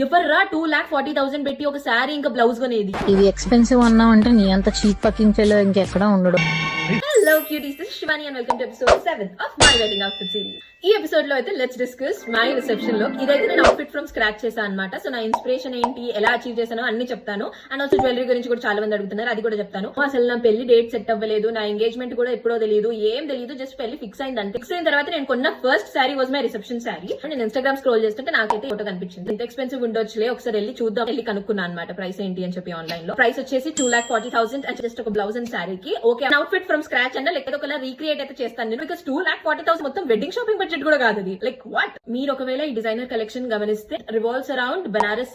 ఎవర్రా 2,40,000 పెట్టి ఒక శారీ ఇంకా బ్లౌజ్ కొనేది? ఇది ఎక్స్పెన్సివ్ అన్నావు అంటే నీ అంత చీప్ పకింగ్ ఫెలో ఇంకెక్కడ ఉండడు. Hello cuties, this is Shivani and welcome to episode 7 of my wedding outfit series. ఈ ఎపిసోడ్ లో అయితే let's discuss my reception look. ఇదైతే నేను అవుట్ఫిట్ ఫ్రమ్ స్క్రాచ్ చేశాను అనమాట. సో నా ఇన్స్పిరేషన్ ఏంటి, ఎలా అచీవ్ చేశానో అన్ని చెప్తాను. అండ్ ఆల్సో జ్యువెలరీ గురించి కూడా చాలా మంది అడుగుతున్నారు, అది కూడా చెప్తాను. అసలు నా పెళ్లి డేట్ సెట్ అవ్వలేదు, నా ఎంగేజ్మెంట్ కూడా ఎప్పుడో తెలియదు, ఏం తెలియదు, జస్ట్ పెళ్లి ఫిక్స్ అయింది అంతే. ఫిక్స్ అయిన తర్వాత నేను కొన్న first sari was my reception sari. నేను ఇన్స్టాగ్రామ్ స్క్రోల్ చేస్తుంటే నాకైతే ఫోటో కనిపించింది. ఇంత ఎక్స్పెన్సివ్ ఉండొచ్చులే, ఒకసారి వెళ్ళి చూద్దాం, వెళ్ళి కనుక్కున్నాను అనమాట ప్రైస్ ఏంటి అని చెప్పి ఆన్లైన్ లో. ప్రైస్ వచ్చేసి 2,40,000 అండ్ జస్ట్ ఒక బ్లౌజ్ అండ్ శారీకి. ఓకే, అవుట్ఫిట్ ఫ్రమ్ స్క్రాచ్ అంటే లేకపోతే ఒకలా రీక్రియేట్ అయితే చేస్తాను నేను, బికాస్ 2,40,000 మొత్తం వెడ్డింగ్ షాపింగ్ బడ్జెట్ కూడా కాదు అది. Like what? మీరు ఒకవేళ ఈ డిజైనర్ కలెక్షన్ గమనిస్తే రివాల్వ్స్ అరౌండ్ బనారస్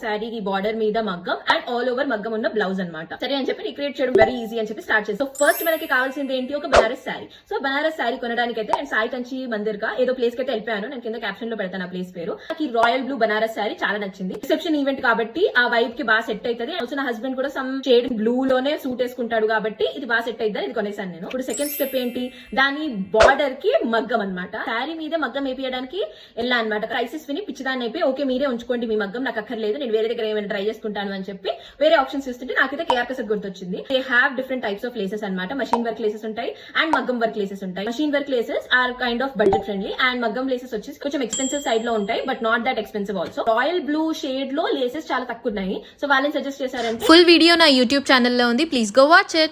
శారీ ఈ బార్డర్ మీద మగ్గం అండ్ ఆల్ ఓవర్ మగ్గం ఉన్న బ్లౌజ్ అనమాట. సరే అని చెప్పి రీక్రియేట్ చేయడం వెరీ ఈజీ అని చెప్పి స్టార్ట్ చేసి, సో ఫస్ట్ మనకి కావాల్సింది ఏంటి, ఒక బనారస్ శారీ. సో బనారస్ శారీ కొనడానికి అయితే నేను సాయి కంచి మందిర్ కా ఏదో ప్లేస్ కి అయితే వెళ్ళిపోయాను. నేను కింద క్యాప్షన్ లో పెడతాను ఆ ప్లేస్ పేరు. నాకు ఈ రాయల్ బ్లూ బనారస్ శారీ చాలా నచ్చింది. రిసెప్షన్ ఈవెంట్ కాబట్టి ఆ వైబ్ కి బాగా సెట్ అవుతుంది. ఆల్సో నా హస్బెండ్ కూడా సమ్ షేడ్ బ్లూ లోనే సూట్ వేసుకుంటాడు కాబట్టి ఇది బాగా సెట్ అవుతుంది, ఇది కొనేసాను నేను. ఇప్పుడు సెకండ్ స్టెప్ ఏంటి, దాని బార్డర్ కి మగ్గం అనమాట. శారీ మీద మగ్గం వేపించడానికి వెళ్ళా అనమాట. క్రైసిస్ విని పిచ్చిదాన్ని అయిపోయి, ఓకే మీరే ఉంచుకోండి మీ మగ్గం, నాకు అక్కర్లేదు, నేను వేరే దగ్గర ఏమైనా ట్రై చేసుకుంటాను అని చెప్పి వేరే ఆప్షన్స్ ఇస్తుంటే నాకైతే కేఆర్ కసెట్ గుర్తొచ్చింది. They have different types of laces అనమాట. మషిన్ వర్క్ లేసెస్ ఉంటాయి అండ్ మగ్గం వర్క్ లేసెస్ ఉంటాయి. Machine work laces are kind of budget friendly and మగ్గం లేసెస్ వచ్చేసి కొంచెం ఎక్స్పెన్సివ్ సైడ్ లో ఉంటాయి, but not that expensive also. Royal blue shade లో లేసెస్ చాలా తక్కువ ఉన్నాయి, సో వాళ్ళని సజెస్ట్ చేశారంటే ఫుల్ వీడియో నా యూట్యూబ్ ఛానల్లో ఉంది, ప్లీజ్ గో వాచ్ ఇట్.